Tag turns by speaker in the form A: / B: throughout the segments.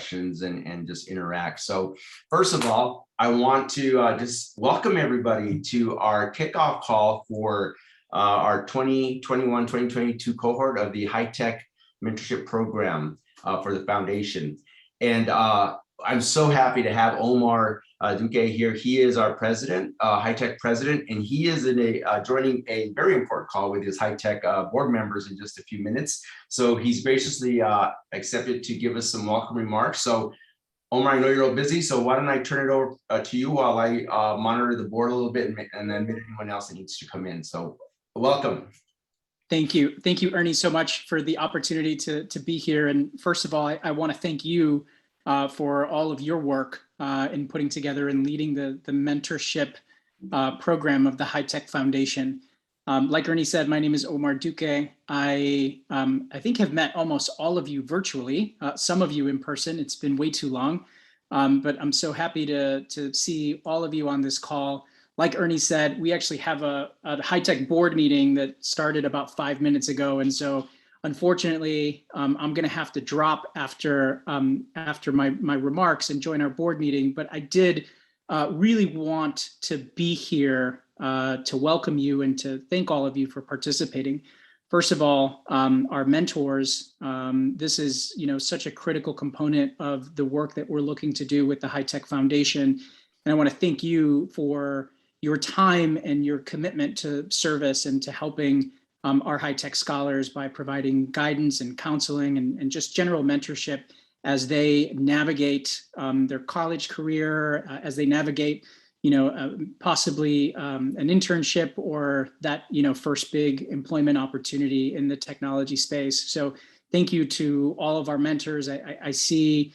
A: questions and just interact. So first of all, I want to just welcome everybody to our kickoff call for our 2021-2022 cohort of the HITEC mentorship program for the foundation. And I'm so happy to have Omar Duque here. He is our president, HITEC president, and he is joining a very important call with his HITEC board members in just a few minutes. So he's graciously accepted to give us some welcome remarks. So Omar, I know you're all busy, so why don't I turn it over to you while I monitor the board a little bit and then anyone else that needs to come in. So welcome.
B: Thank you, Ernie, so much for the opportunity to be here. And first of all, I want to thank you for all of your work in putting together and leading the mentorship program of the HITEC Foundation. Like Ernie said, my name is Omar Duque. I think have met almost all of you virtually, some of you in person. It's been way too long, but I'm so happy to see all of you on this call. Like Ernie said, we actually have a HITEC board meeting that started about 5 minutes ago, and so unfortunately, I'm going to have to drop after my remarks and join our board meeting. But I did really want to be here to welcome you and to thank all of you for participating. First of all, our mentors. This is such a critical component of the work that we're looking to do with the HITEC Foundation, and I want to thank you for your time and your commitment to service and to helping our HITEC scholars by providing guidance and counseling and just general mentorship as they navigate their college career, as they navigate, possibly an internship or that, first big employment opportunity in the technology space. So thank you to all of our mentors. I see,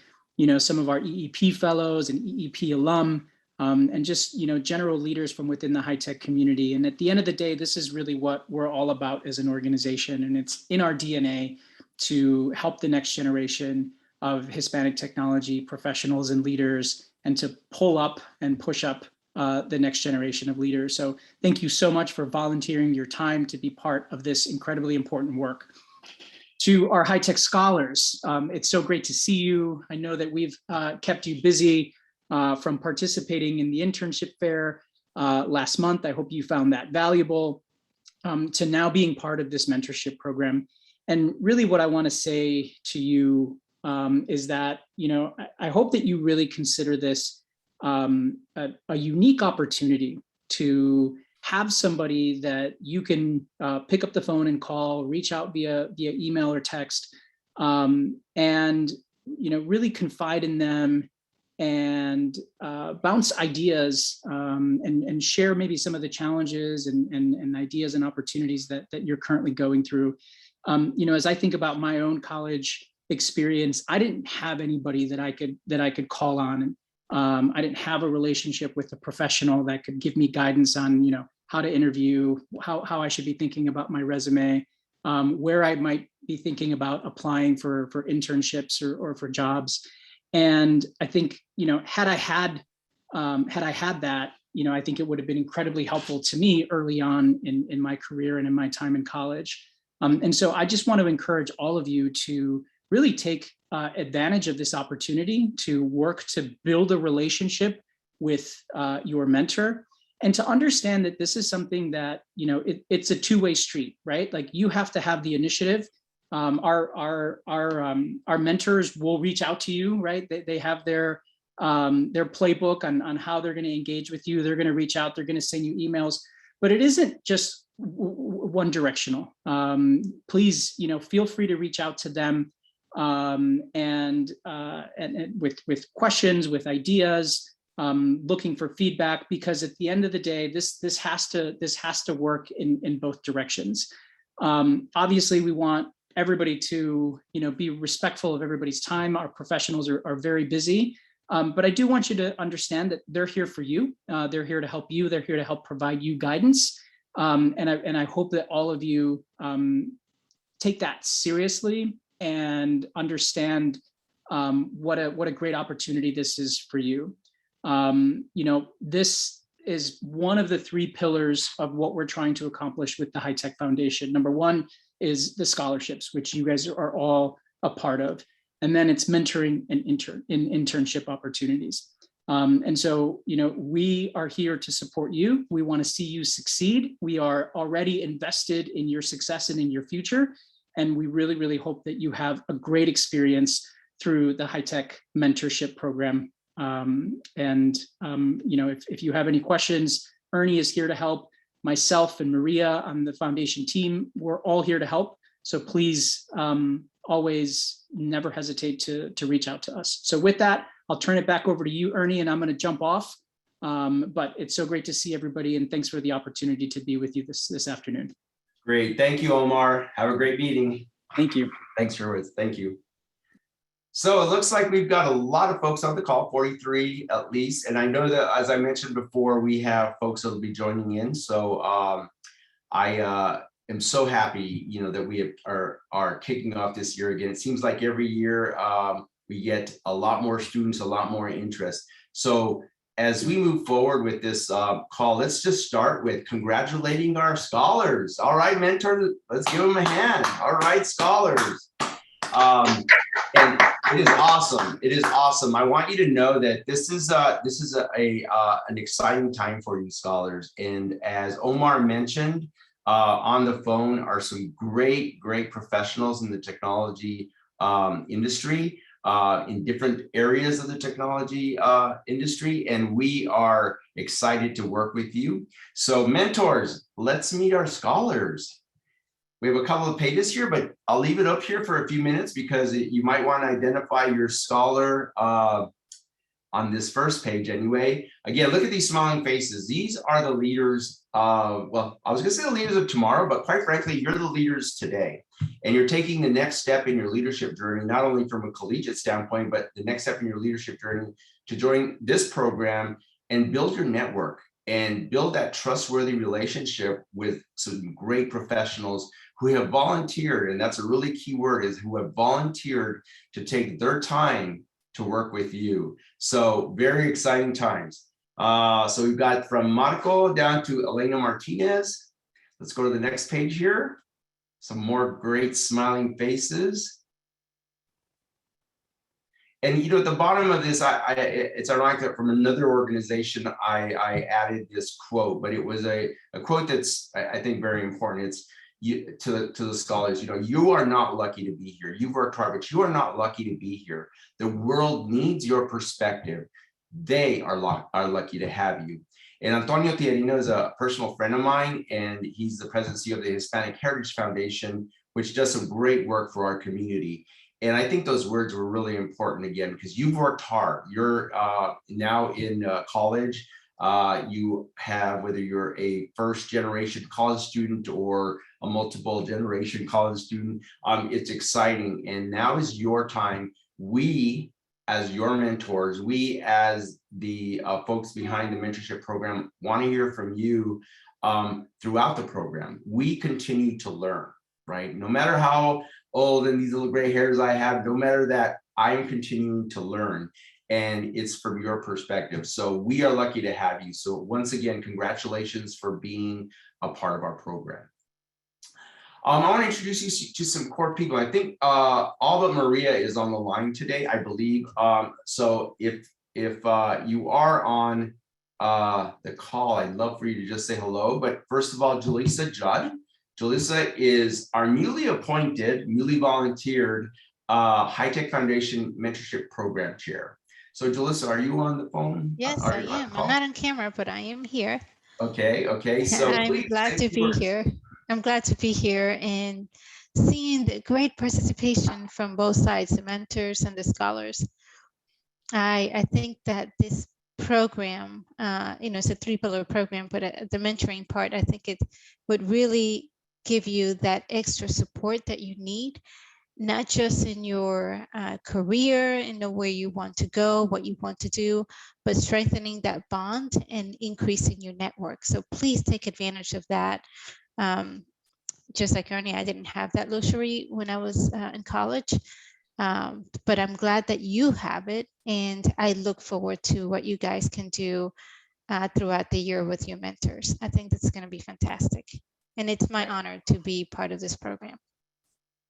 B: some of our EEP fellows and EEP alum, and just general leaders from within the HITEC community. And at the end of the day, this is really what we're all about as an organization, and it's in our DNA to help the next generation of Hispanic technology professionals and leaders, and to pull up and push up the next generation of leaders. So thank you so much for volunteering your time to be part of this incredibly important work. To our HITEC scholars, it's so great to see you. I know that we've kept you busy from participating in the internship fair last month. I hope you found that valuable, to now being part of this mentorship program. And really what I want to say to you is that, I hope that you really consider this a unique opportunity to have somebody that you can pick up the phone and call, reach out via email or text, and really confide in them and bounce ideas and share maybe some of the challenges and ideas and opportunities that you're currently going through. As I think about my own college experience, I didn't have anybody that I could call on. I didn't have a relationship with a professional that could give me guidance on how to interview, how I should be thinking about my resume, where I might be thinking about applying for internships or for jobs. And I think, had I had that, I think it would have been incredibly helpful to me early on in my career and in my time in college. And so I just want to encourage all of you to really take advantage of this opportunity to work to build a relationship with your mentor, and to understand that this is something that, it's a two-way street, right? Like, you have to have the initiative. Our mentors will reach out to you, right? They have their playbook on how they're going to engage with you. They're going to reach out. They're going to send you emails, but it isn't just one directional. Please, feel free to reach out to them and with questions, with ideas, looking for feedback, because at the end of the day, this has to work in both directions. Obviously, we want everybody to be respectful of everybody's time. Our professionals are very busy, but I do want you to understand that they're here for you. They're here to help you. They're here to help provide you guidance, and I hope that all of you take that seriously and understand what a great opportunity this is for you. This is one of the three pillars of what we're trying to accomplish with the HITEC Foundation. Number one is the scholarships, which you guys are all a part of. And then it's mentoring and internship opportunities. And so, we are here to support you. We want to see you succeed. We are already invested in your success and in your future. And we really, really hope that you have a great experience through the HITEC mentorship program. If you have any questions, Ernie is here to help. Myself and Maria on the foundation team, we're all here to help. So please always never hesitate to reach out to us. So with that, I'll turn it back over to you, Ernie, and I'm going to jump off. But it's so great to see everybody, and thanks for the opportunity to be with you this afternoon.
A: Great. Thank you, Omar. Have a great meeting.
B: Thank you.
A: Thanks, Sherwood. Thank you. So it looks like we've got a lot of folks on the call, 43 at least. And I know that, as I mentioned before, we have folks that will be joining in. So I am so happy, that we are kicking off this year again. It seems like every year we get a lot more students, a lot more interest. So as we move forward with this call, let's just start with congratulating our scholars. All right, mentors, let's give them a hand. All right, scholars. And it is awesome. It is awesome. I want you to know that this is an exciting time for you scholars. And as Omar mentioned, on the phone are some great professionals in the technology industry, in different areas of the technology industry, and we are excited to work with you. So mentors, let's meet our scholars. We have a couple of pages here, but I'll leave it up here for a few minutes because you might want to identify your scholar on this first page anyway. Again, look at these smiling faces. These are the leaders well, I was gonna say the leaders of tomorrow, but quite frankly, you're the leaders today. And you're taking the next step in your leadership journey, not only from a collegiate standpoint, but the next step in your leadership journey to join this program and build your network and build that trustworthy relationship with some great professionals who have volunteered, and that's a really key word, is who have volunteered to take their time to work with you. So very exciting times. So we've got from Marco down to Elena Martinez. Let's go to the next page here. Some more great smiling faces. And at the bottom of this, it's ironic that from another organization, I added this quote, but it was a quote that's, I think, very important. It's to the scholars, you are not lucky to be here. You've worked hard, but you are not lucky to be here. The world needs your perspective. They are lucky to have you. And Antonio Tiarino is a personal friend of mine, and he's the president and CEO of the Hispanic Heritage Foundation, which does some great work for our community. And I think those words were really important again, because you've worked hard. You're now in college. You have, whether you're a first generation college student or a multiple generation college student, it's exciting. And now is your time. We, as your mentors, we as the folks behind the mentorship program, want to hear from you throughout the program. We continue to learn, right? No matter how old and these little gray hairs I have, no matter that, I am continuing to learn, and it's from your perspective. So we are lucky to have you. So once again, congratulations for being a part of our program. I want to introduce you to some core people. I think all but Maria is on the line today, I believe. So if you are on the call, I'd love for you to just say hello. But first of all, Julissa Judd. Julissa is our newly appointed, newly volunteered HITEC Foundation Mentorship Program Chair. So Julissa, are you on the phone?
C: Yes, I am. I'm not on camera, but I am here.
A: Okay. So
C: I'm glad to be here. I'm glad to be here and seeing the great participation from both sides, the mentors and the scholars. I think that this program, it's a 3-pillar program, but the mentoring part, I think it would really give you that extra support that you need, not just in your career, where you want to go, what you want to do, but strengthening that bond and increasing your network. So please take advantage of that. Just like Ernie, I didn't have that luxury when I was in college, but I'm glad that you have it. And I look forward to what you guys can do throughout the year with your mentors. I think that's going to be fantastic. And it's my honor to be part of this program.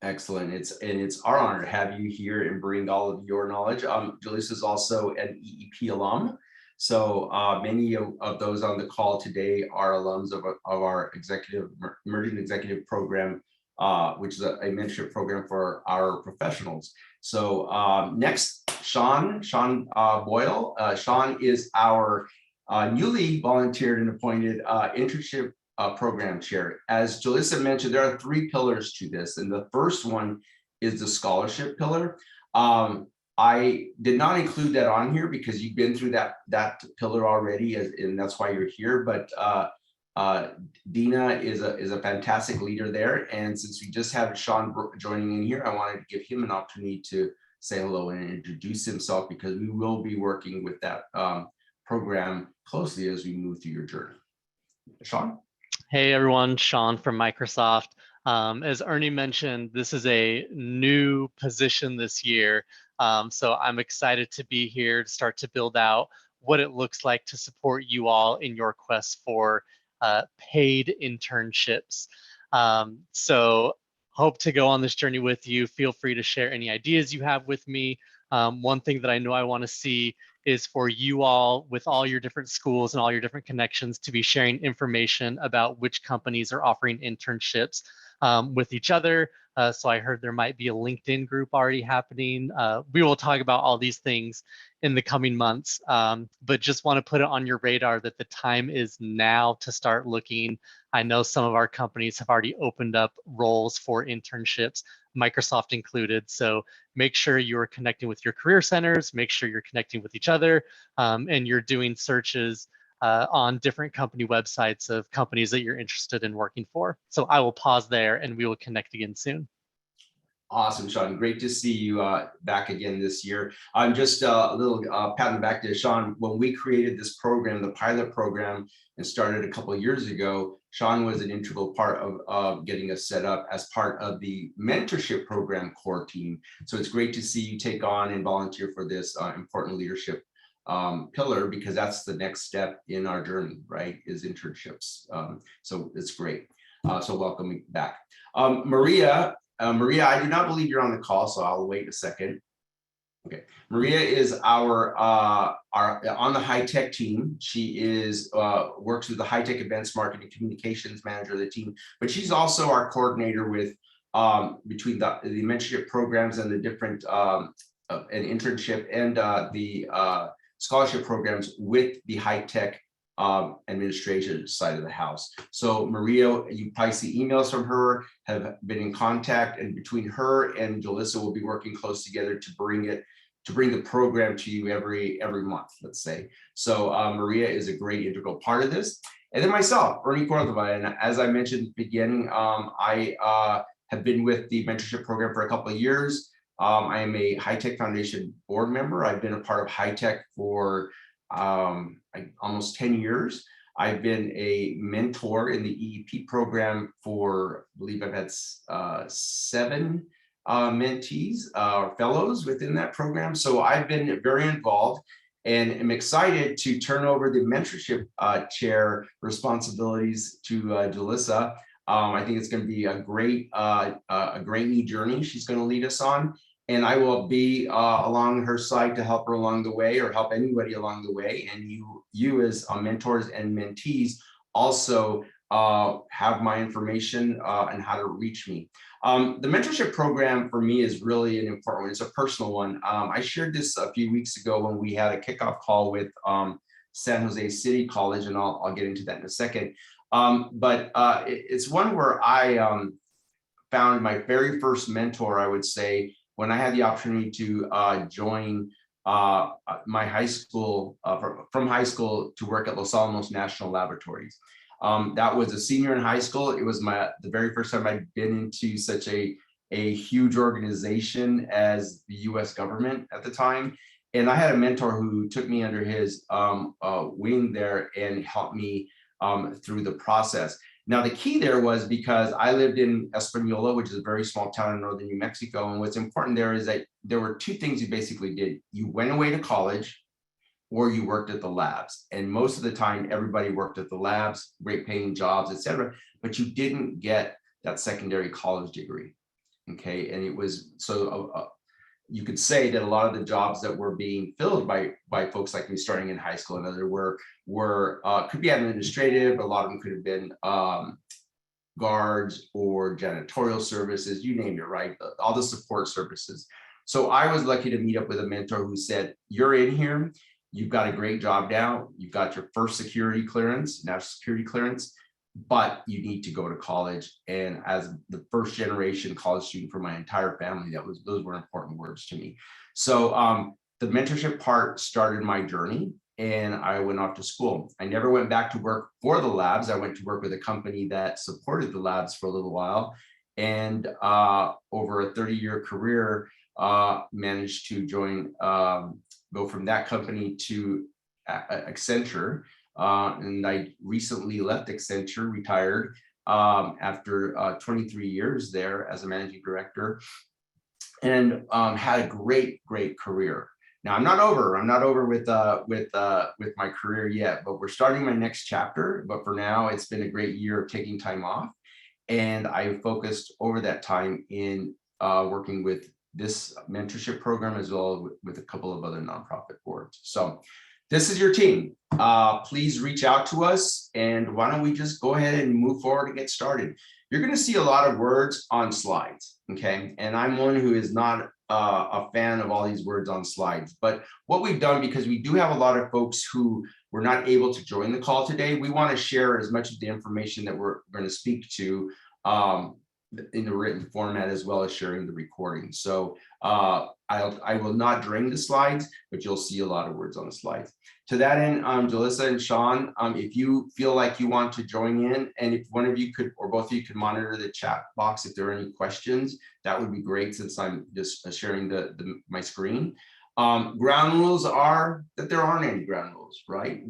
A: Excellent. It's our honor to have you here and bring all of your knowledge. Julissa is also an EEP alum. So many of those on the call today are alums of our emerging executive program, which is a mentorship program for our professionals. So next, Sean Boyle. Sean is our newly volunteered and appointed internship program chair. As Julissa mentioned, there are 3 pillars to this, and the first one is the scholarship pillar. I did not include that on here because you've been through that pillar already, and that's why you're here. But Dina is a fantastic leader there, and since we just had Sean joining in here, I wanted to give him an opportunity to say hello and introduce himself, because we will be working with that program closely as we move through your journey. Sean?
D: Hey everyone, Sean from Microsoft. As Ernie mentioned, this is a new position this year. So I'm excited to be here to start to build out what it looks like to support you all in your quest for paid internships. So hope to go on this journey with you. Feel free to share any ideas you have with me. One thing that I know I want to see is for you all, with all your different schools and all your different connections, to be sharing information about which companies are offering internships with each other. So I heard there might be a LinkedIn group already happening. We will talk about all these things in the coming months, but just want to put it on your radar that the time is now to start looking. I know some of our companies have already opened up roles for internships, Microsoft included. So make sure you're connecting with your career centers, make sure you're connecting with each other, and you're doing searches on different company websites of companies that you're interested in working for. So I will pause there and we will connect again soon.
A: Awesome, Sean. Great to see you back again this year. I'm just a little patting back to Sean. When we created this program, the pilot program, and started a couple of years ago, Sean was an integral part of getting us set up as part of the mentorship program core team. So it's great to see you take on and volunteer for this important leadership pillar, because that's the next step in our journey, right, is internships. So it's great. So welcome back. Maria, I do not believe you're on the call, so I'll wait a second. Okay, Maria is our on the HITEC team. She is works with the HITEC Events Marketing Communications Manager of the team, but she's also our coordinator with between the mentorship programs and the different an internship and the scholarship programs with the HITEC administration side of the house. So Maria, you probably see emails from her, have been in contact, and between her and Julissa will be working close together to bring the program to you every month, let's say. So Maria is a great integral part of this. And then myself, Ernie Cordova, and as I mentioned at the beginning, I have been with the mentorship program for a couple of years. I am a HITEC Foundation board member. I've been a part of HITEC for almost 10 years. I've been a mentor in the EEP program for, I believe I've had 7 mentees or fellows within that program. So I've been very involved and am excited to turn over the mentorship chair responsibilities to Julissa. I think it's going to be a great new journey she's going to lead us on. And I will be along her side to help her along the way, or help anybody along the way. And you as mentors and mentees also have my information and how to reach me. The mentorship program for me is really an important one. It's a personal one. I shared this a few weeks ago when we had a kickoff call with San Jose City College, and I'll get into that in a second. But it's one where I found my very first mentor, I would say, when I had the opportunity to join my high school, from high school to work at Los Alamos National Laboratories. That was a senior in high school. It was the very first time I'd been into such a huge organization as the US government at the time. And I had a mentor who took me under his wing there and helped me through the process. Now, the key there was because I lived in Espanola, which is a very small town in northern New Mexico. And what's important there is that there were 2 things you basically did. You went away to college, or you worked at the labs. And most of the time, everybody worked at the labs, great paying jobs, et cetera, but you didn't get that secondary college degree. Okay, and it was so you could say that a lot of the jobs that were being filled by folks like me starting in high school and other were could be administrative. A lot of them could have been guards or janitorial services, you name it, right? All the support services. So I was lucky to meet up with a mentor who said, "You're in here. You've got a great job now. You've got your first security clearance, national security clearance, but you need to go to college." And as the first generation college student for my entire family, those were important words to me. So the mentorship part started my journey, and I went off to school. I never went back to work for the labs. I went to work with a company that supported the labs for a little while, and over a 30-year career, managed to go from that company to Accenture. And I recently left Accenture, retired after 23 years there as a managing director, and had a great career. Now I'm not over with my career yet, but we're starting my next chapter. But for now, it's been a great year of taking time off, and I focused over that time in working with this mentorship program as well with a couple of other nonprofit boards. So this is your team. Please reach out to us, and why don't we just go ahead and move forward and get started. You're going to see a lot of words on slides, okay? And I'm one who is not a fan of all these words on slides, but what we've done, because we do have a lot of folks who were not able to join the call today, we want to share as much of the information that we're going to speak to in the written format, as well as sharing the recording. So I will not drain the slides, but you'll see a lot of words on the slides. To that end, Jalissa and Sean, if you feel like you want to join in, and if one of you could, or both of you could monitor the chat box if there are any questions, that would be great, since I'm just sharing my screen. Ground rules are that there aren't any ground rules, right?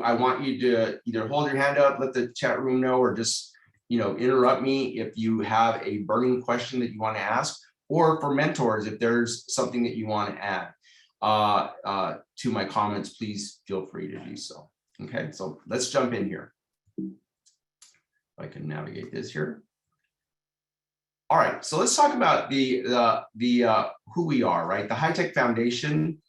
A: I want you to either hold your hand up, let the chat room know, or just interrupt me if you have a burning question that you want to ask, or for mentors, if there's something that you want to add to my comments, please feel free to do so. Okay, so let's jump in here. If I can navigate this here. All right, so let's talk about who we are, right? The HITEC Foundation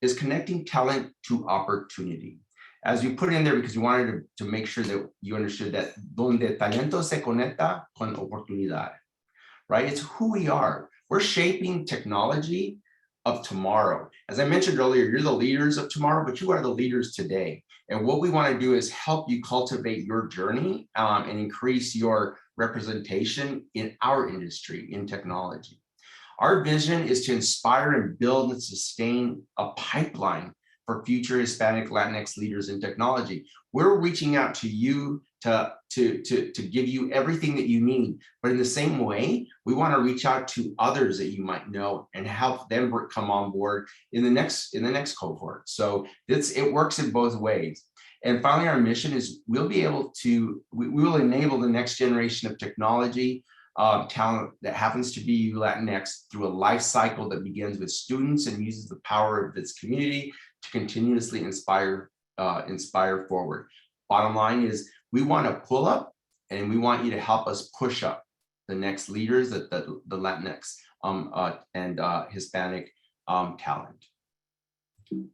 A: is connecting talent to opportunity. As you put in there, because we wanted to make sure that you understood that donde talento se conecta con oportunidad, right? It's who we are. We're shaping technology of tomorrow. As I mentioned earlier, you're the leaders of tomorrow, but you are the leaders today. And what we want to do is help you cultivate your journey and increase your representation in our industry, in technology. Our vision is to inspire and build and sustain a pipeline for future Hispanic Latinx leaders in technology. We're reaching out to you to give you everything that you need, but in the same way, we want to reach out to others that you might know and help them come on board in the next cohort. So it works in both ways. And finally, our mission is we will enable the next generation of technology talent that happens to be Latinx through a life cycle that begins with students and uses the power of its community to continuously inspire forward. Bottom line is, we want to pull up, and we want you to help us push up the next leaders, the Latinx and Hispanic talent. I'll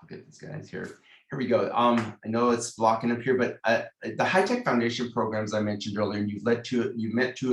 A: get these guys here. Here we go. I know it's blocking up here, but the HITEC Foundation programs I mentioned earlier, and you've met two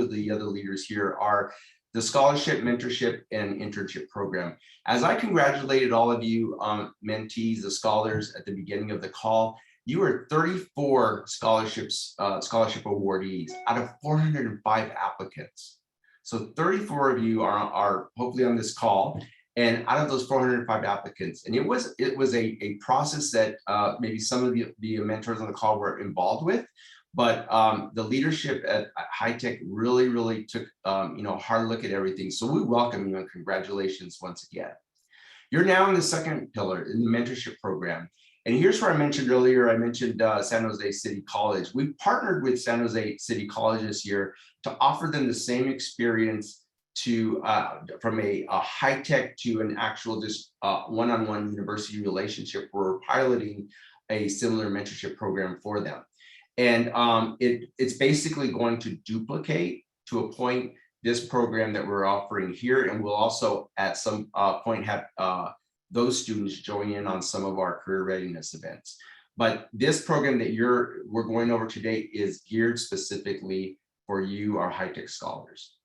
A: of the other leaders here, are the scholarship, mentorship, and internship program. As I congratulated all of you mentees, the scholars at the beginning of the call, you are 34 scholarship awardees out of 405 applicants. So 34 of you are hopefully on this call, and out of those 405 applicants, and it was a process that maybe some of the mentors on the call were involved with, but the leadership at HITEC really took a hard look at everything. So we welcome you and congratulations once again. You're now in the second pillar, in the mentorship program. And here's where I mentioned earlier, San Jose City College. We partnered with San Jose City College this year to offer them the same experience from a HITEC to an actual just one-on-one university relationship. We're piloting a similar mentorship program for them. And it's basically going to duplicate to a point this program that we're offering here, and we'll also at some point have those students join in on some of our career readiness events. But this program that we're going over today is geared specifically for you, our HITEC scholars.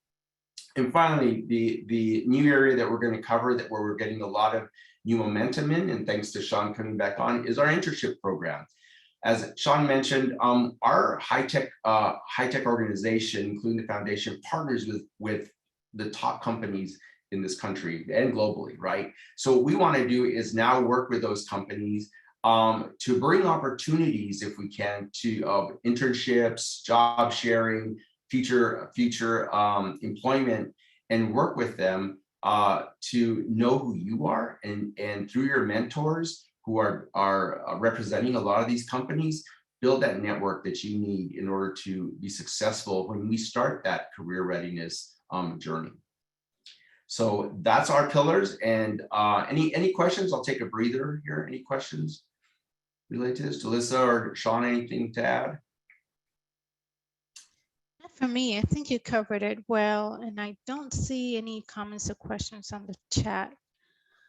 A: And finally, the new area that we're going to cover that where we're getting a lot of new momentum in, and thanks to Sean coming back on, is our internship program. As Sean mentioned, our HITEC organization, including the foundation, partners with the top companies in this country and globally, right? So what we want to do is now work with those companies to bring opportunities, if we can, to internships, job sharing, future employment, and work with them to know who you are, and through your mentors who are representing a lot of these companies, build that network that you need in order to be successful when we start that career readiness journey. So that's our pillars. And any questions? I'll take a breather here. Any questions related to this? Delissa or Sean, anything to add?
C: Not for me. I think you covered it well, and I don't see any comments or questions on the chat.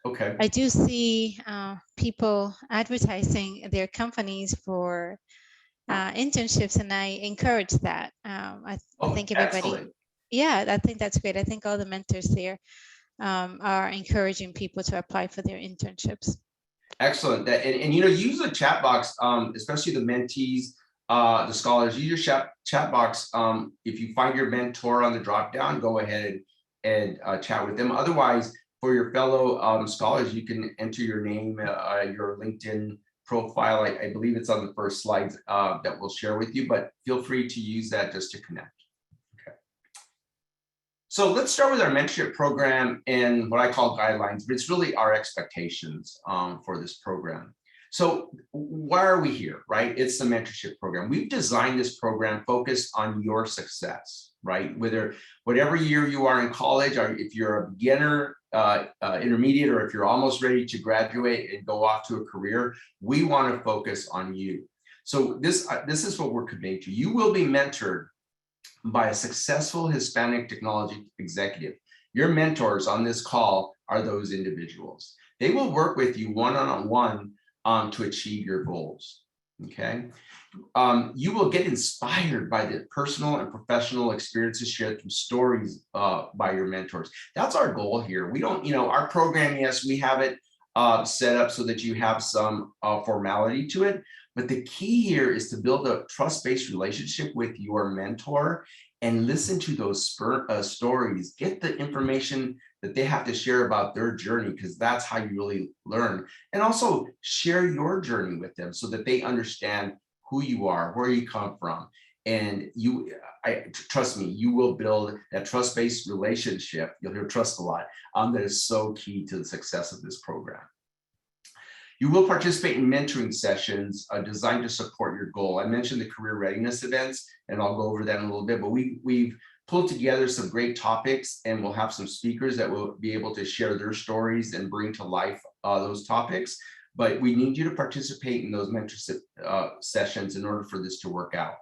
A: Okay.
C: I do see people advertising their companies for internships, and I encourage that. I think everybody,
A: excellent.
C: yeah, I think that's great. I think all the mentors there are encouraging people to apply for their internships.
A: Excellent. And you know, use the chat box, especially the mentees, the scholars. Use your chat box. If you find your mentor on the drop down, go ahead and chat with them. Otherwise, for your fellow scholars, you can enter your name, your LinkedIn profile. I believe it's on the first slides that we'll share with you, but feel free to use that just to connect. Okay. So let's start with our mentorship program and what I call guidelines, but it's really our expectations for this program. So why are we here, right? It's the mentorship program. We've designed this program focused on your success, right? Whatever year you are in college, or if you're a beginner, intermediate, or if you're almost ready to graduate and go off to a career, we want to focus on you. So this is what we're committing to. You will be mentored by a successful Hispanic technology executive. Your mentors on this call are those individuals. They will work with you one-on-one to achieve your goals. Okay. You will get inspired by the personal and professional experiences shared through stories by your mentors. That's our goal here. We don't, you know, our program, yes, we have it set up so that you have some formality to it. But the key here is to build a trust-based relationship with your mentor and listen to those stories, get the information that they have to share about their journey, because that's how you really learn. And also share your journey with them so that they understand who you are, where you come from. And trust me, you will build that trust-based relationship. You'll hear trust a lot. That is so key to the success of this program. You will participate in mentoring sessions designed to support your goal. I mentioned the career readiness events, and I'll go over that in a little bit, but we've pulled together some great topics, and we'll have some speakers that will be able to share their stories and bring to life those topics. But we need you to participate in those mentorship sessions in order for this to work out.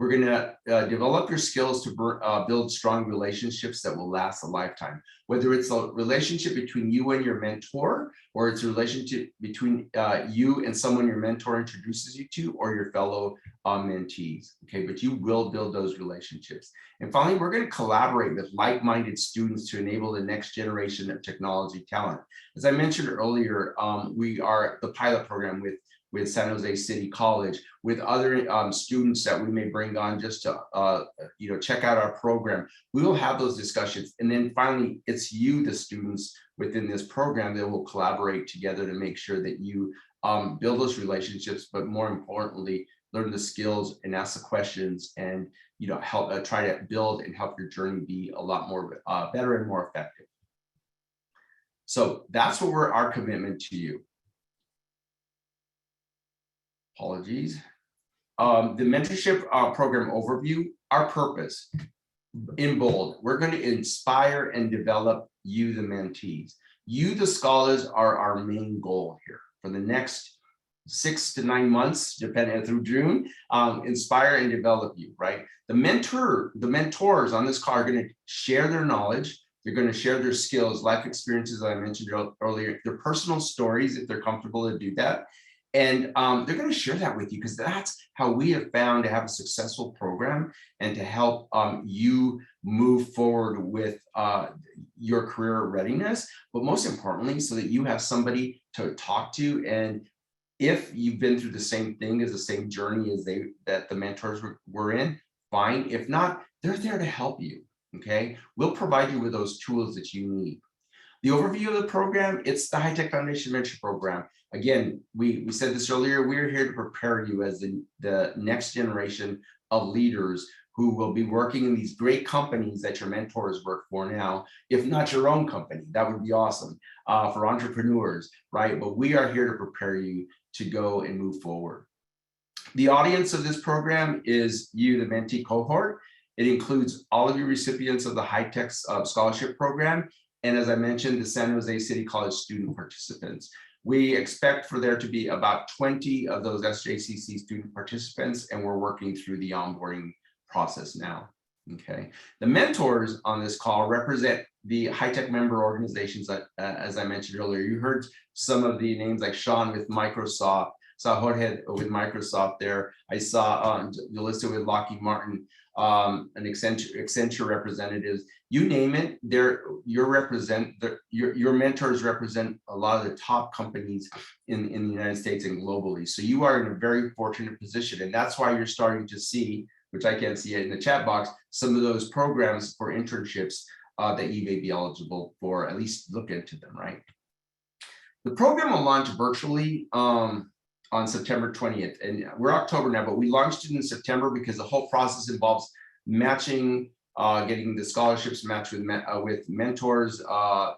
A: We're going to develop your skills to build strong relationships that will last a lifetime, whether it's a relationship between you and your mentor, or it's a relationship between you and someone your mentor introduces you to, or your fellow mentees. Okay, but you will build those relationships. And finally, we're going to collaborate with like-minded students to enable the next generation of technology talent. As I mentioned earlier, we are the pilot program with San Jose City College, with other students that we may bring on just to check out our program. We will have those discussions. And then finally, it's you, the students within this program, that will collaborate together to make sure that you build those relationships, but more importantly, learn the skills and ask the questions, and help try to build and help your journey be a lot more better and more effective. So that's what our commitment to you. Apologies. The mentorship program overview, our purpose in bold, we're going to inspire and develop you, the mentees. You, the scholars, are our main goal here. For the next 6 to 9 months, depending through June, inspire and develop you, right? The mentors on this call are going to share their knowledge. They're going to share their skills, life experiences that I mentioned earlier, their personal stories, if they're comfortable to do that. And they're going to share that with you, because that's how we have found to have a successful program and to help you move forward with your career readiness, but most importantly, so that you have somebody to talk to. And if you've been through the same thing, as the same journey as that the mentors were in, fine. If not, they're there to help you. Okay, we'll provide you with those tools that you need. The overview of the program, it's the HITEC Foundation Mentor Program. Again, we said this earlier, we're here to prepare you as the next generation of leaders who will be working in these great companies that your mentors work for now, if not your own company. That would be awesome for entrepreneurs, right? But we are here to prepare you to go and move forward. The audience of this program is you, the mentee cohort. It includes all of you recipients of the HITEC Scholarship Program. And as I mentioned, the San Jose City College student participants. We expect for there to be about 20 of those SJCC student participants, and we're working through the onboarding process now. Okay. The mentors on this call represent the HITEC member organizations that, as I mentioned earlier, you heard some of the names like Sean with Microsoft, saw Jorge with Microsoft there. I saw Melissa with Lockheed Martin, an Accenture representatives. You name it, your mentors represent a lot of the top companies in the United States and globally. So you are in a very fortunate position, and that's why you're starting to see, which I can't see it in the chat box, some of those programs for internships that you may be eligible for. At least look into them, right? The program will launch virtually on September 20th, and we're October now, but we launched it in September because the whole process involves matching, getting the scholarships matched with mentors, the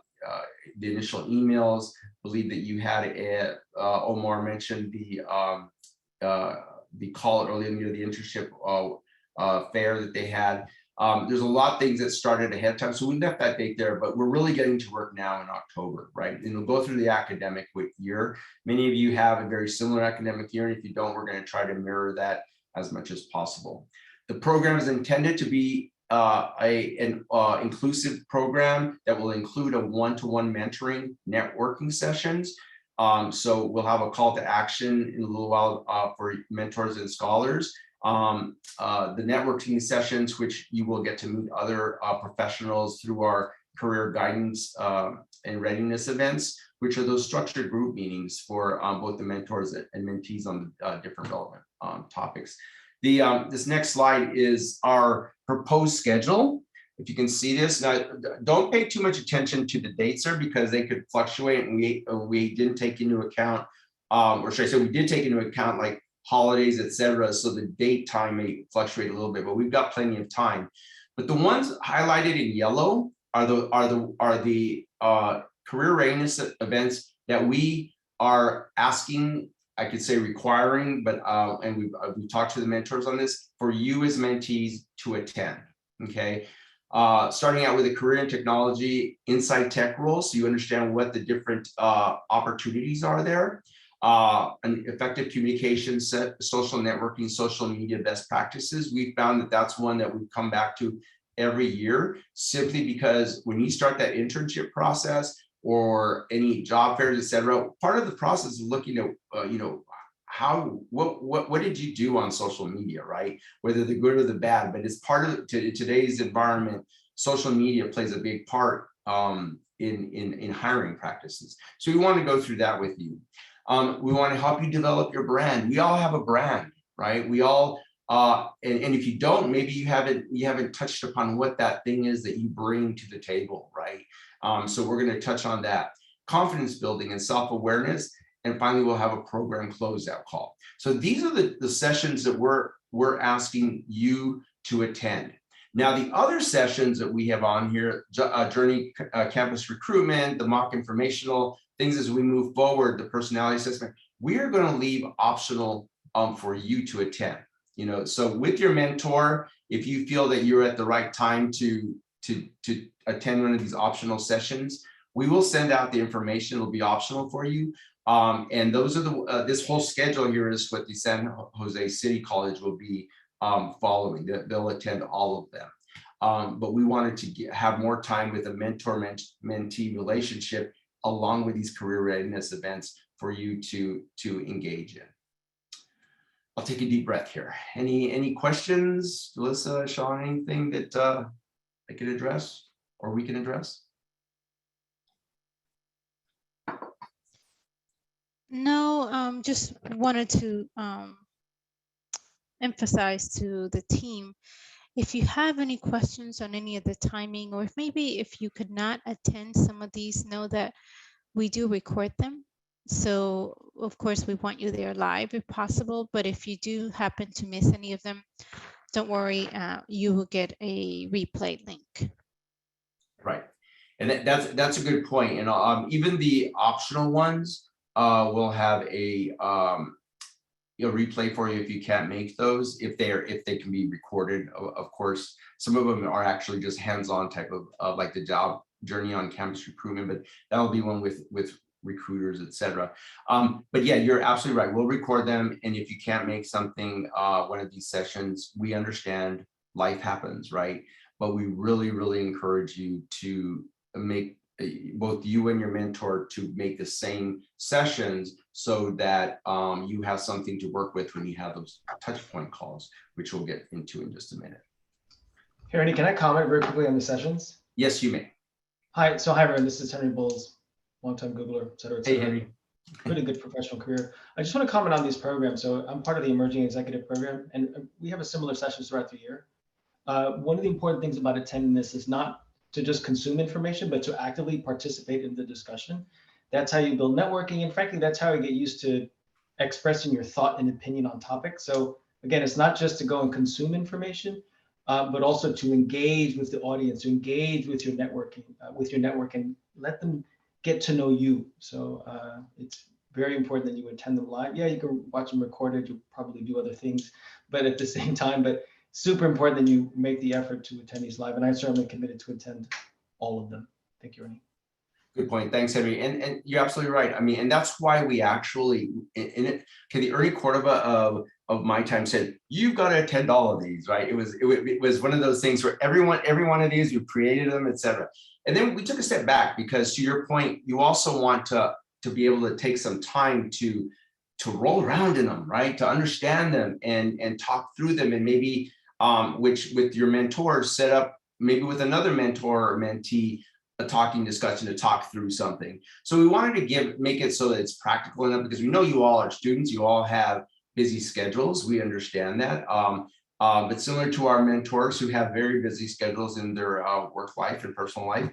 A: initial emails. I believe that you had Omar mentioned the call earlier in the year, the internship fair that they had. There's a lot of things that started ahead of time, so we left that date there, but we're really getting to work now in October, right? And we'll go through the academic year. Many of you have a very similar academic year, and if you don't, we're going to try to mirror that as much as possible. The program is intended to be an inclusive program that will include a one-to-one mentoring networking sessions. So we'll have a call to action in a little while for mentors and scholars. The networking sessions, which you will get to meet other professionals through our career guidance and readiness events, which are those structured group meetings for both the mentors and mentees on different relevant topics. This next slide is our proposed schedule. If you can see this, now don't pay too much attention to the dates there, because they could fluctuate, and we didn't take into account, or should I say we did take into account like holidays, etc. So the date time may fluctuate a little bit, but we've got plenty of time. But the ones highlighted in yellow are the career readiness events that we are asking, I could say requiring, but and we've talked to the mentors on this, for you as mentees to attend. Okay. Starting out with a career in technology inside tech role, so you understand what the different opportunities are there. An effective communication set, social networking, social media best practices. We found that that's one that we've come back to every year, simply because when you start that internship process or any job fairs, etc., part of the process is looking at, what did you do on social media, right? Whether the good or the bad, but it's part of today's environment. Social media plays a big part in hiring practices. So we want to go through that with you. We want to help you develop your brand. We all have a brand, right? We all, and if you don't, maybe you haven't touched upon what that thing is that you bring to the table, right? So we're going to touch on that. Confidence building and self-awareness. And finally, we'll have a program closeout call. So these are the sessions that we're asking you to attend. Now, the other sessions that we have on here, Journey Campus Recruitment, the mock informational, things as we move forward, the personality assessment, we are going to leave optional for you to attend. So with your mentor, if you feel that you're at the right time to attend one of these optional sessions, We will send out the information. It'll be optional for you. And those are the, this whole schedule here is what the San Jose City College will be following. They'll attend all of them. But we wanted to have more time with a mentor-mentee relationship along with these career readiness events for you to engage in. I'll take a deep breath here. Any questions, Alyssa, Sean, anything that I could address or we can address?
C: No, just wanted to emphasize to the team, if you have any questions on any of the timing, or if you could not attend some of these, know that we do record them. So of course we want you there live if possible, but if you do happen to miss any of them, don't worry, you will get a replay link.
A: Right, and that's a good point. And even the optional ones will have a replay for you if you can't make those, if they can be recorded. Of course, some of them are actually just hands-on type of like the job journey on campus recruitment, but that'll be one with recruiters, etc. But yeah, you're absolutely right. We'll record them, and if you can't make something, one of these sessions, we understand life happens, right? But we really encourage you to make both you and your mentor to make the same sessions so that you have something to work with when you have those touch point calls, which we'll get into in just a minute.
E: Hey, Ernie, can I comment very quickly on the sessions?
A: Yes, you may.
E: Hi, everyone. This is Henry Bowles, longtime Googler, et cetera, et cetera.
A: Hey, Henry.
E: Really good professional career. I just want to comment on these programs. So I'm part of the Emerging Executive Program, and we have a similar sessions throughout the year. One of the important things about attending this is not to just consume information, but to actively participate in the discussion. That's how you build networking. And frankly, that's how you get used to expressing your thought and opinion on topics. So again, it's not just to go and consume information, but also to engage with the audience, to engage with your networking, and let them get to know you. So it's very important that you attend them live. Yeah, you can watch them recorded. You'll probably do other things, but at the same time, super important that you make the effort to attend these live, and I certainly committed to attend all of them. Thank you, Ernie.
A: Good point. Thanks, Henry. And you're absolutely right. I mean, and that's why we actually, the Ernie Cordova of my time said, you've got to attend all of these, right? It was one of those things where every one of these, you created them, etc. And then we took a step back because, to your point, you also want to be able to take some time to roll around in them, right? To understand them and talk through them, and maybe which with your mentor set up maybe with another mentor or mentee a talking discussion to talk through something. So we wanted to make it so that it's practical enough, because we know you all are students, you all have busy schedules, we understand that. But similar to our mentors who have very busy schedules in their work life and personal life,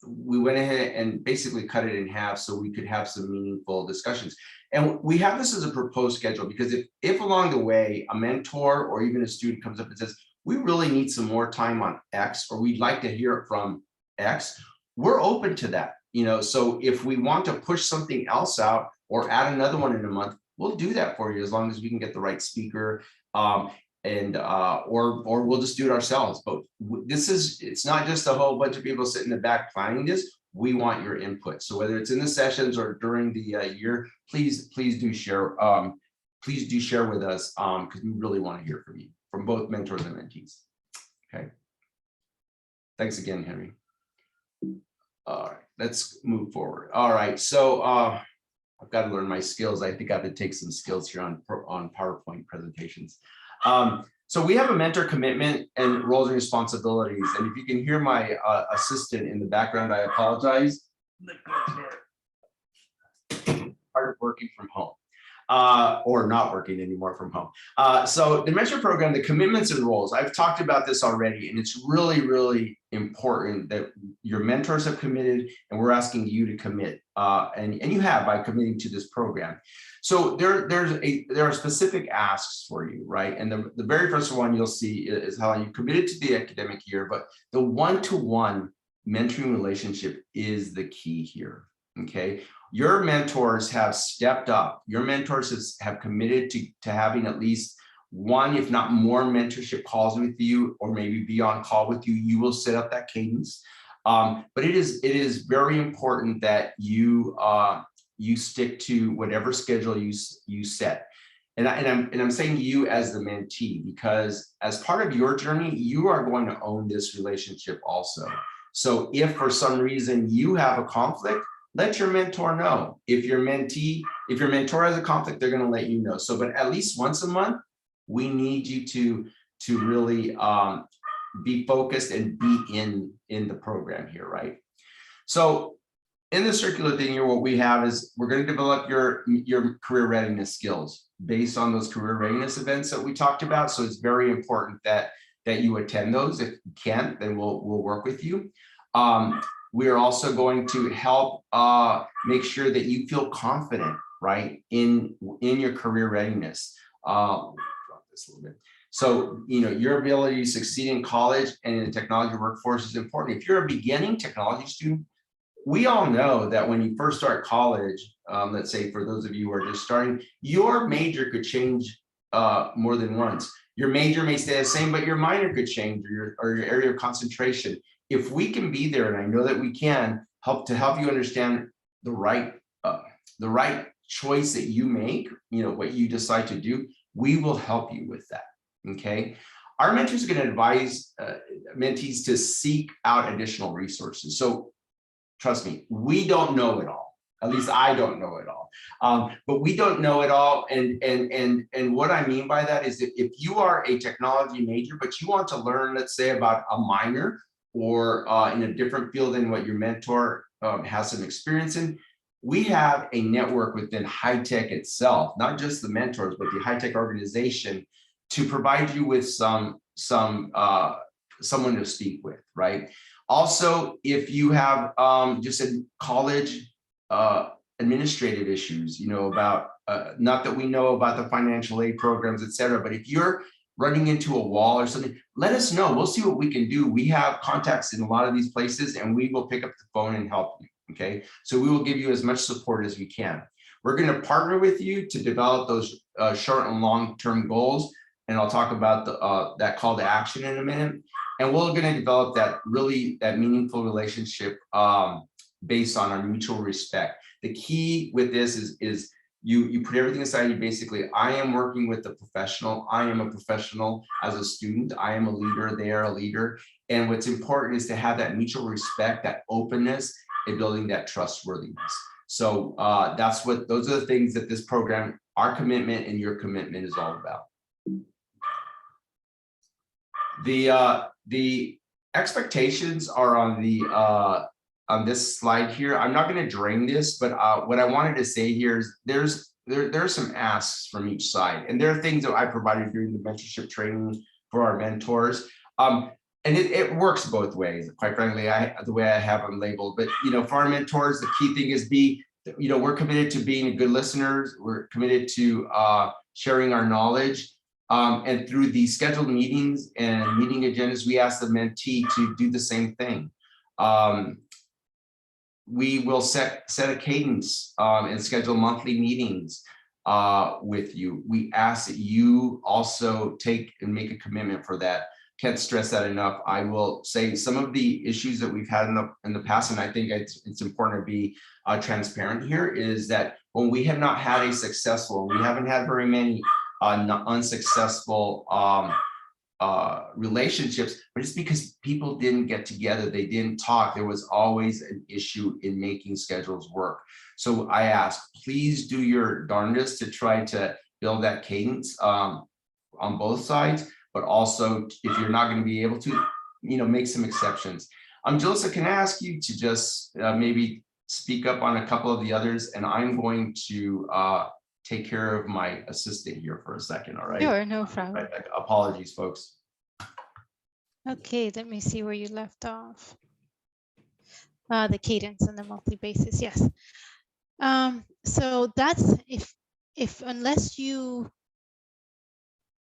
A: we went ahead and basically cut it in half so we could have some meaningful discussions. And we have this as a proposed schedule because if along the way a mentor or even a student comes up and says, we really need some more time on X, or we'd like to hear it from X, we're open to that. So if we want to push something else out or add another one in a month, we'll do that for you, as long as we can get the right speaker, or we'll just do it ourselves. But it's not just a whole bunch of people sitting in the back planning this. We want your input. So whether it's in the sessions or during the year, please do share. Please do share with us, because we really want to hear from you, from both mentors and mentees. Okay. Thanks again, Henry. All right, let's move forward. All right, so I've got to learn my skills. I think I have to take some skills here on PowerPoint presentations. So we have a mentor commitment and roles and responsibilities. And if you can hear my assistant in the background, I apologize. Part of working from home. Or not working anymore from home. So the mentor program, the commitments and roles, I've talked about this already, and it's really important that your mentors have committed, and we're asking you to commit, and you have by committing to this program. So there are specific asks for you, right? And the very first one you'll see is how you committed to the academic year, but the one-to-one mentoring relationship is the key here. Okay, your mentors have stepped up. Your mentors have committed to having at least one, if not more, mentorship calls with you, or maybe be on call with you. You will set up that cadence. But it is very important that you stick to whatever schedule you set. And I'm saying you as the mentee, because as part of your journey, you are going to own this relationship also. So if for some reason you have a conflict, let your mentor know. If your mentor has a conflict, they're going to let you know. So, but at least once a month, we need you to really be focused and be in the program here, right? So in the circular thing here, what we have is we're going to develop your career readiness skills based on those career readiness events that we talked about. So it's very important that you attend those. If you can't, then we'll work with you. We are also going to help make sure that you feel confident, right, in your career readiness. Drop this a little bit. So, your ability to succeed in college and in the technology workforce is important. If you're a beginning technology student, we all know that when you first start college, let's say for those of you who are just starting, your major could change more than once. Your major may stay the same, but your minor could change, or your area of concentration. If we can be there, and I know that we can, help you understand the right choice that you make, what you decide to do, we will help you with that. Okay. Our mentors are going to advise mentees to seek out additional resources. So trust me, we don't know it all. At least I don't know it all. But we don't know it all. And what I mean by that is that if you are a technology major, but you want to learn, let's say, about a minor or in a different field than what your mentor has some experience in, we have a network within HITEC itself, not just the mentors, but the HITEC organization, to provide you with someone to speak with, right? Also, if you have just a college administrative issues, about not that we know about the financial aid programs, et cetera, but if you're running into a wall or something, let us know. We'll see what we can do. We have contacts in a lot of these places, and we will pick up the phone and help you. Okay, so we will give you as much support as we can. We're going to partner with you to develop those short and long-term goals, and I'll talk about that call to action in a minute. And we're going to develop that meaningful relationship based on our mutual respect. The key with this is you put everything aside. You basically, I am working with a professional. I am a professional as a student. I am a leader. They are a leader. And what's important is to have that mutual respect, that openness, and building that trustworthiness. So those are the things that this program, our commitment and your commitment, is all about. The expectations are on this slide here. I'm not going to drain this, but what I wanted to say here is there are some asks from each side, and there are things that I provided during the mentorship training for our mentors. And it works both ways, quite frankly, the way I have them labeled. But for our mentors, the key thing is we're committed to being good listeners. We're committed to sharing our knowledge. And through the scheduled meetings and meeting agendas, we ask the mentee to do the same thing. We will set a cadence and schedule monthly meetings with you. We ask that you also take and make a commitment for that. Can't stress that enough. I will say some of the issues that we've had in the past, and I think it's important to be transparent here, is that when we have not had we haven't had very many unsuccessful relationships, but it's because people didn't get together. They didn't talk. There was always an issue in making schedules work. So I ask, please do your darndest to try to build that cadence on both sides. But also, if you're not going to be able to, make some exceptions. Jalissa, can I ask you to just maybe speak up on a couple of the others, and I'm going to take care of my assistant here for a second. All right.
C: Sure, no problem.
A: Right back. Apologies, folks.
C: Okay, let me see where you left off. The cadence on the monthly basis, yes. So that's if unless you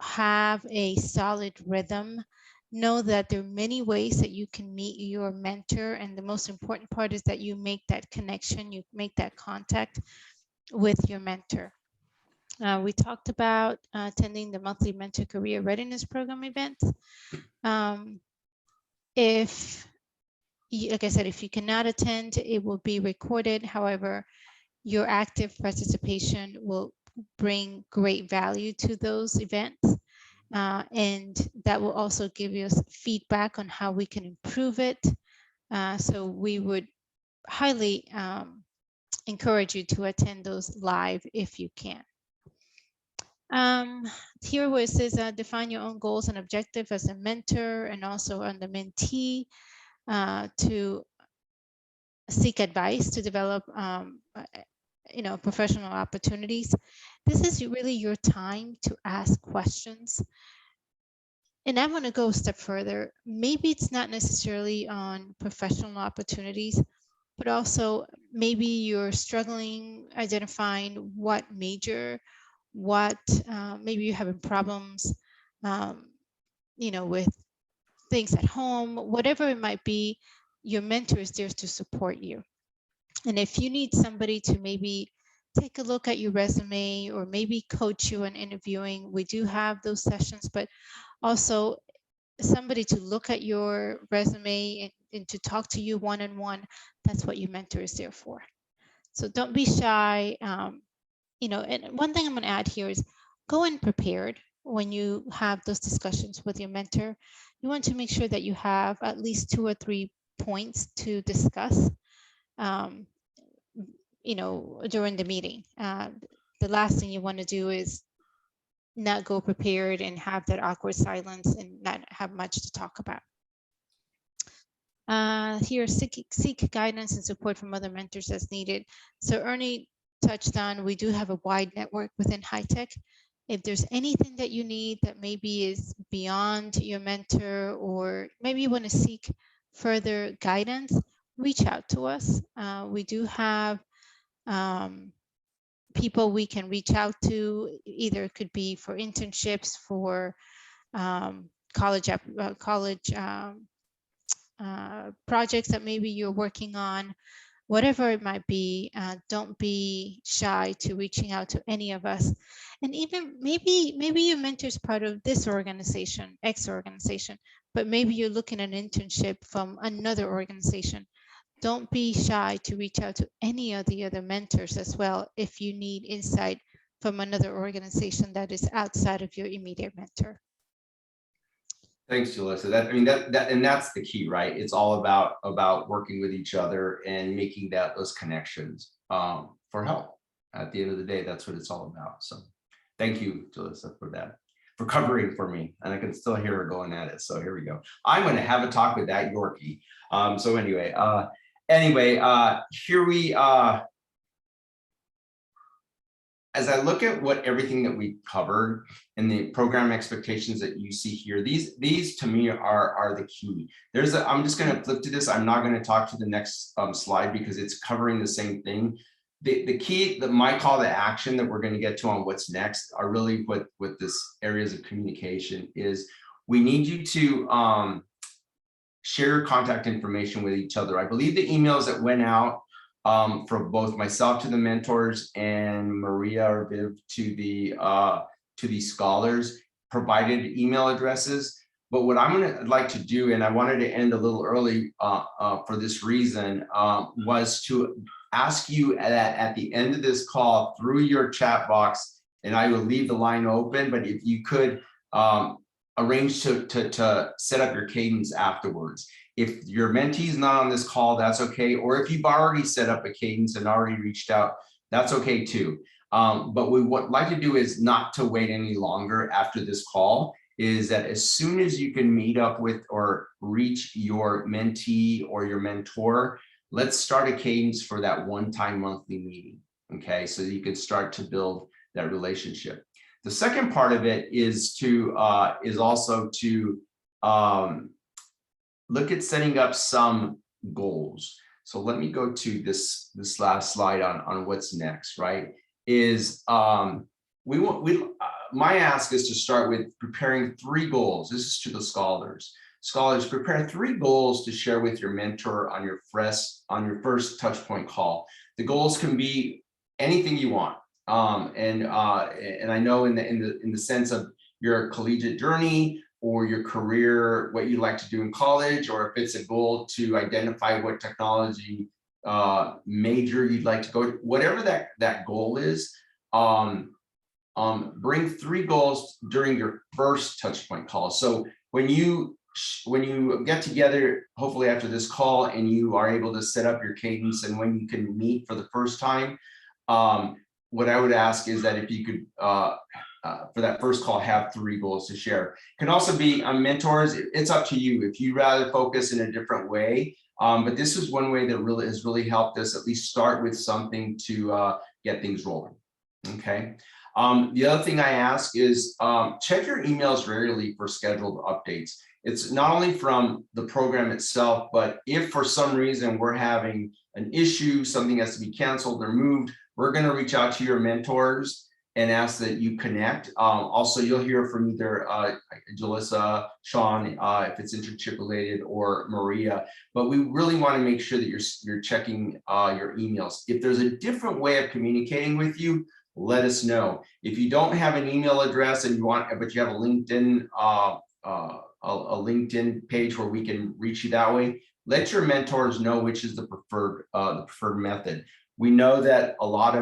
C: have a solid rhythm, know that there are many ways that you can meet your mentor, and the most important part is that you make that connection, you make that contact with your mentor. We talked about attending the monthly mentor career readiness program event. If like I said, if you cannot attend, it will be recorded. However, your active participation will bring great value to those events. And that will also give us feedback on how we can improve it. So we would highly encourage you to attend those live if you can. Here where it says define your own goals and objective as a mentor and also on the mentee to seek advice to develop professional opportunities. This is really your time to ask questions. And I want to go a step further. Maybe it's not necessarily on professional opportunities, but also maybe you're struggling identifying what major, what maybe you're having problems, with things at home, whatever it might be. Your mentor is there to support you. And if you need somebody to maybe take a look at your resume or maybe coach you in interviewing, we do have those sessions, but also somebody to look at your resume and to talk to you one-on-one, that's what your mentor is there for. So don't be shy. And one thing I'm going to add here is go in prepared when you have those discussions with your mentor. You want to make sure that you have at least 2 or 3 points to discuss, during the meeting. The last thing you want to do is not go prepared and have that awkward silence and not have much to talk about. Here, seek guidance and support from other mentors as needed. So Ernie touched on, we do have a wide network within HITEC. If there's anything that you need that maybe is beyond your mentor, or maybe you want to seek further guidance, reach out to us. We do have people we can reach out to. Either it could be for internships, for college projects that maybe you're working on, whatever it might be. Don't be shy to reaching out to any of us. And even maybe your mentor's part of this organization, X organization, but maybe you're looking at an internship from another organization. Don't be shy to reach out to any of the other mentors as well if you need insight from another organization that is outside of your immediate mentor.
A: Thanks, Julissa. And that's the key, right? It's all about working with each other and making those connections for help. At the end of the day, that's what it's all about. So thank you, Julissa, for that, for covering for me. And I can still hear her going at it. So here we go. I'm going to have a talk with that Yorkie. So anyway, here we as I look at everything that we covered and the program expectations that you see here, these to me are the key. I'm just going to flip to this. I'm not going to talk to the next slide because it's covering the same thing. The key, my call to action that we're going to get to on what's next are really what this areas of communication is. We need you to share your contact information with each other. I believe the emails that went out from both myself to the mentors and Maria or Viv to the scholars provided email addresses. But what I'd like to do, and I wanted to end a little early for this reason, was to ask you at the end of this call through your chat box, and I will leave the line open, but if you could arrange to set up your cadence afterwards. If your mentee is not on this call, that's okay. Or if you've already set up a cadence and already reached out, that's okay too. But what we'd like to do is not to wait any longer after this call, is that as soon as you can meet up with or reach your mentee or your mentor, let's start a cadence for that one-time monthly meeting, okay? So you can start to build that relationship. The second part of it is also to look at setting up some goals. So let me go to this last slide on what's next, right? My ask is to start with preparing 3 goals. This is to the scholars. Scholars, prepare 3 goals to share with your mentor on your first touch point call. The goals can be anything you want. And I know in the sense of your collegiate journey, or your career, what you like to do in college, or if it's a goal to identify what technology major you'd like to go to, whatever that goal is, bring 3 goals during your first touch point call. So when you get together, hopefully after this call, and you are able to set up your cadence and when you can meet for the first time, what I would ask is that if you could, for that first call, have 3 goals to share. It can also be mentors. It's up to you if you rather focus in a different way. But this is one way that really has really helped us at least start with something to get things rolling. Okay. The other thing I ask is check your emails regularly for scheduled updates. It's not only from the program itself, but if for some reason we're having an issue, something has to be canceled or moved, we're going to reach out to your mentors and ask that you connect. Also, you'll hear from either Jalissa, Sean, if it's internship related, or Maria, but we really want to make sure that you're checking your emails. If there's a different way of communicating with you, let us know. If you don't have an email address and but you have a LinkedIn, a LinkedIn page where we can reach you that way, let your mentors know which is the preferred method. We know that a lot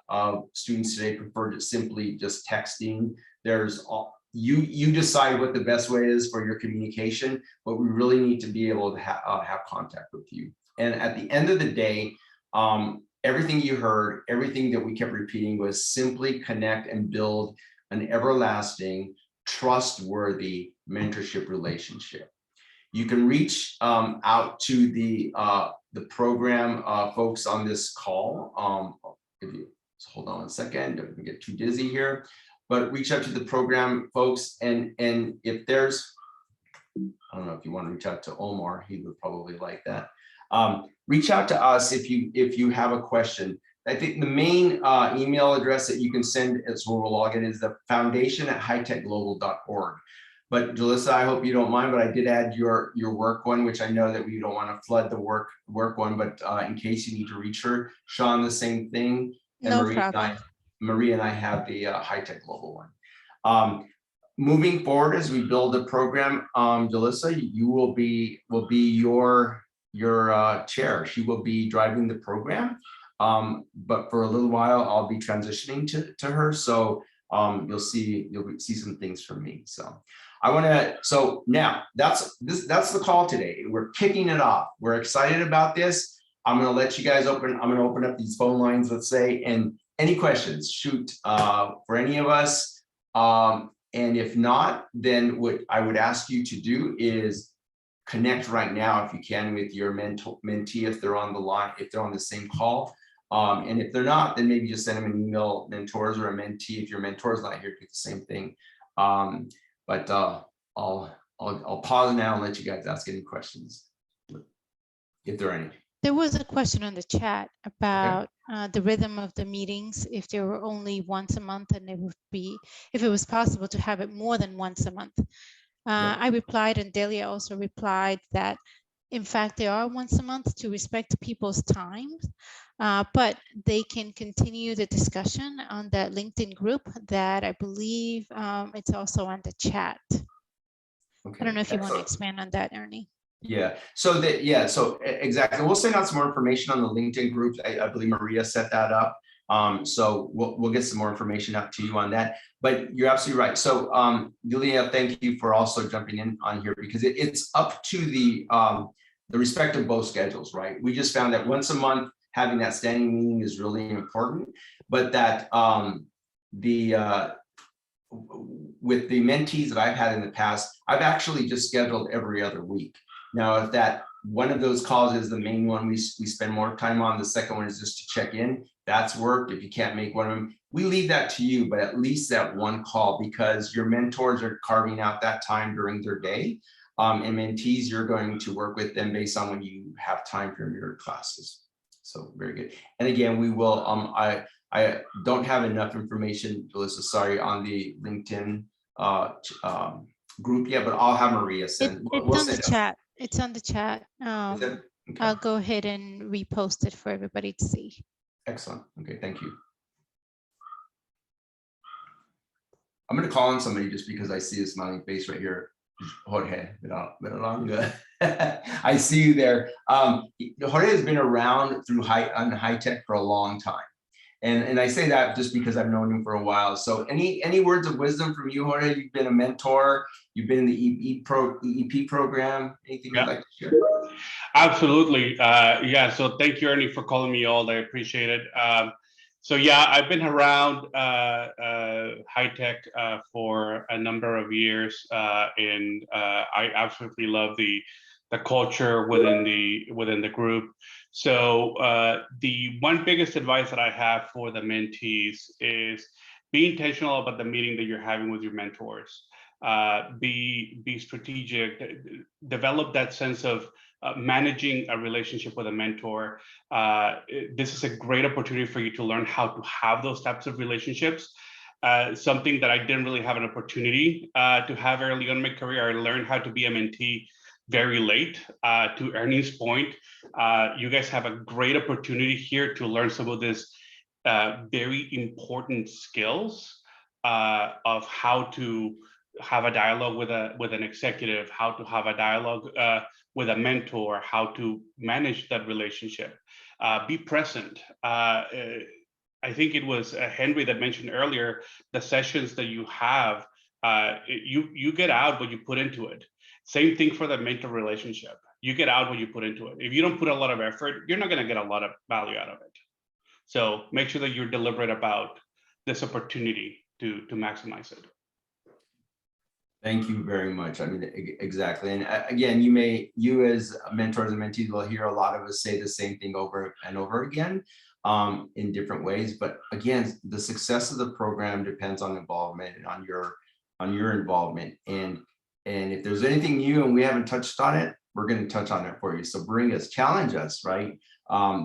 A: of students today prefer simply just texting. You decide what the best way is for your communication, but we really need to be able to have contact with you. And at the end of the day, everything you heard, everything that we kept repeating was simply connect and build an everlasting, trustworthy mentorship relationship. You can reach out to the program folks on this call. If you hold on a second, don't get too dizzy here, but reach out to the program folks. And if there's, I don't know if you want to reach out to Omar, he would probably like that. Reach out to us if you have a question. I think the main email address that you can send as we'll log in is the foundation@hitecglobal.org. But Jalissa, I hope you don't mind, but I did add your work one, which I know that we don't want to flood the work one, but in case you need to reach her, Sean, the same thing. And
C: No problem.
A: Maria and I have the HITEC Global one. Moving forward, as we build the program, Jalissa, you will be your chair. She will be driving the program. But for a little while, I'll be transitioning to her. So you'll see some things from me. So now that's the call today. We're kicking it off. We're excited about this. I'm going to let you guys I'm going to open up these phone lines, let's say, and any questions, shoot for any of us. And if not, then what I would ask you to do is connect right now, if you can, with your mentee, if they're on the line, if they're on the same call. And if they're not, then maybe just send them an email, mentors or a mentee. If your mentor is not here, do the same thing. But I'll pause now and let you guys ask any questions, if there are any.
C: There was a question on the chat about the rhythm of the meetings. If they were only once a month, and it would be, if it was possible to have it more than once a month. I replied, and Delia also replied, that in fact they are once a month to respect people's times, but they can continue the discussion on that LinkedIn group that I believe it's also on the chat.
A: Okay.
C: I don't know if you want to expand on that, Ernie.
A: Yeah, so exactly. We'll send out some more information on the LinkedIn group. I believe Maria set that up. So we'll get some more information out to you on that. But you're absolutely right. So Delia, thank you for also jumping in on here, because it's up to the respect of both schedules, right? We just found that once a month having that standing meeting is really important, but that with the mentees that I've had in the past, I've actually just scheduled every other week. Now, if that one of those calls is the main one we spend more time on, the second one is just to check in, that's worked. If you can't make one of them, we leave that to you, but at least that one call, because your mentors are carving out that time during their day. And mentees, you're going to work with them based on when you have time for your classes. So very good. And again, we will, I don't have enough information, Melissa, sorry, on the LinkedIn group yet, but I'll have Maria send.
C: It's on the chat. It's on the chat.
A: Okay.
C: I'll go ahead and repost it for everybody to see.
A: Excellent. Okay, thank you. I'm going to call on somebody just because I see a smiling face right here. Jorge, been along good. I see you there. Jorge has been around through HITEC for a long time. And I say that just because I've known him for a while. So any words of wisdom from you, Jorge? You've been a mentor. You've been in the EEP program. Anything you'd like to share?
F: Absolutely. Yeah. So thank you, Ernie, for calling me old. I appreciate it. So yeah, I've been around HITEC for a number of years, and I absolutely love the culture within the group. So the one biggest advice that I have for the mentees is be intentional about the meeting that you're having with your mentors. Be strategic, develop that sense of managing a relationship with a mentor. This is a great opportunity for you to learn how to have those types of relationships. Something that I didn't really have an opportunity to have early on in my career. I learned how to be a mentee very late. To Ernie's point, you guys have a great opportunity here to learn some of this very important skills of how to have a dialogue with an executive, how to have a dialogue with a mentor, how to manage that relationship. Be present. I think it was Henry that mentioned earlier, the sessions that you have, you get out what you put into it. Same thing for the mentor relationship. You get out what you put into it. If you don't put a lot of effort, you're not going to get a lot of value out of it. So make sure that you're deliberate about this opportunity to maximize it.
A: Thank you very much. I mean, exactly. And again, you as mentors and mentees will hear a lot of us say the same thing over and over again in different ways. But again, the success of the program depends on involvement and on your involvement. And if there's anything new and we haven't touched on it, we're going to touch on it for you. So bring us, challenge us, right?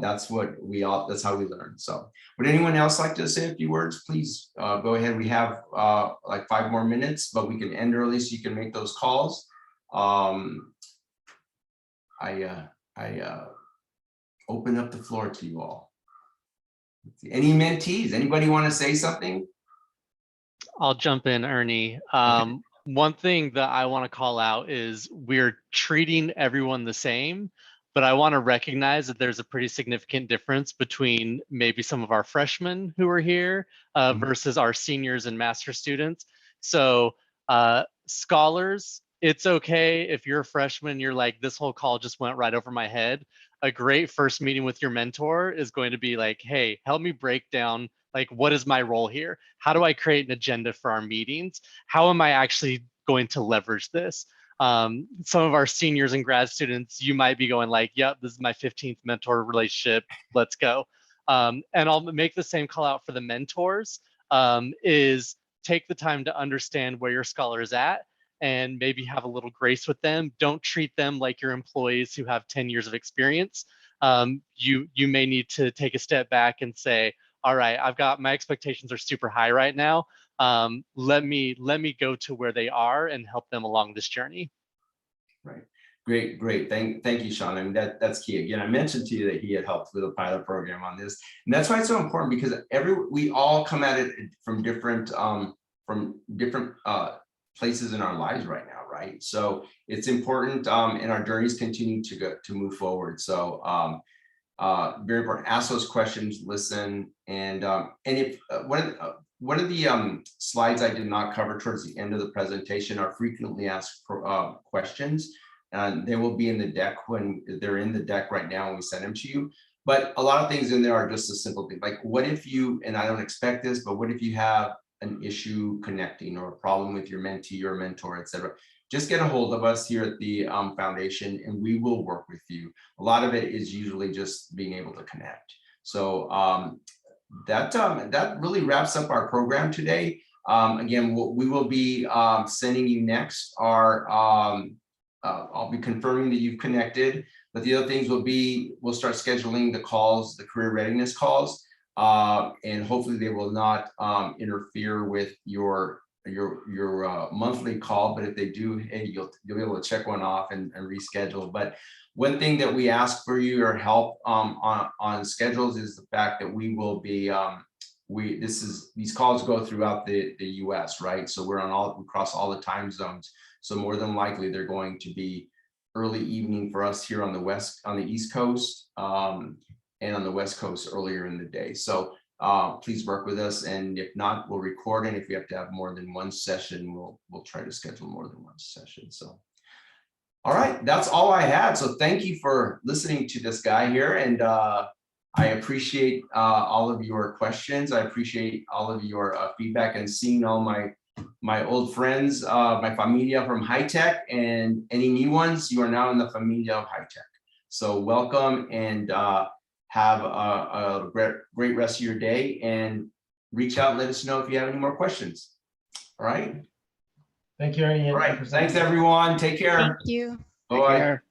A: That's how we learn. So would anyone else like to say a few words? Please go ahead. We have like 5 more minutes, but we can end early so you can make those calls. I open up the floor to you all. Any mentees? Anybody want to say something?
D: I'll jump in, Ernie. One thing that I want to call out is we're treating everyone the same, but I want to recognize that there's a pretty significant difference between maybe some of our freshmen who are here versus our seniors and master students. So scholars, it's okay if you're a freshman, you're like, this whole call just went right over my head. A great first meeting with your mentor is going to be like, hey, help me break down, like, what is my role here? How do I create an agenda for our meetings? How am I actually going to leverage this? Some of our seniors and grad students, you might be going like, yep, this is my 15th mentor relationship, let's go. And I'll make the same call out for the mentors, is take the time to understand where your scholar is at and maybe have a little grace with them. Don't treat them like your employees who have 10 years of experience. You may need to take a step back and say, all right, my expectations are super high right now. Let me go to where they are and help them along this journey.
A: Right. Great. Thank you, Sean. I mean, that's key. Again, I mentioned to you that he had helped with a pilot program on this. And that's why it's so important, because we all come at it from different places in our lives right now, right? So it's important, and our journeys continue to move forward. So very important. Ask those questions, listen, and if one of the slides I did not cover towards the end of the presentation are frequently asked questions, and they will be in the deck when they're in the deck right now when we send them to you. But a lot of things in there are just a simple thing, like what if you, and I don't expect this, but what if you have an issue connecting or a problem with your mentee or mentor, etc. Just get a hold of us here at the foundation and we will work with you. A lot of it is usually just being able to connect. So that really wraps up our program today. Again, what we will be sending you next are, I'll be confirming that you've connected, but the other things will be, we'll start scheduling the calls, the career readiness calls, and hopefully they will not interfere with your monthly call, but if they do, hey, you'll be able to check one off and reschedule. But one thing that we ask for your help on schedules is the fact that we will be these calls go throughout the US, right? So we're across all the time zones. So more than likely they're going to be early evening for us here on the East Coast, and on the West Coast earlier in the day. So please work with us, and if not, we'll record, and if we have to have more than one session, we'll try to schedule more than one session. So all right, that's all I had. So thank you for listening to this guy here, and I appreciate all of your questions. I appreciate all of your feedback, and seeing all my old friends, my familia from HITEC, and any new ones. You are now in the familia of HITEC. So welcome, and have a great rest of your day, and reach out and let us know if you have any more questions. All right.
E: Thank you, Ernie.
A: All right. Thanks, everyone. Take care.
C: Thank you.
B: Take
A: Bye.
B: care.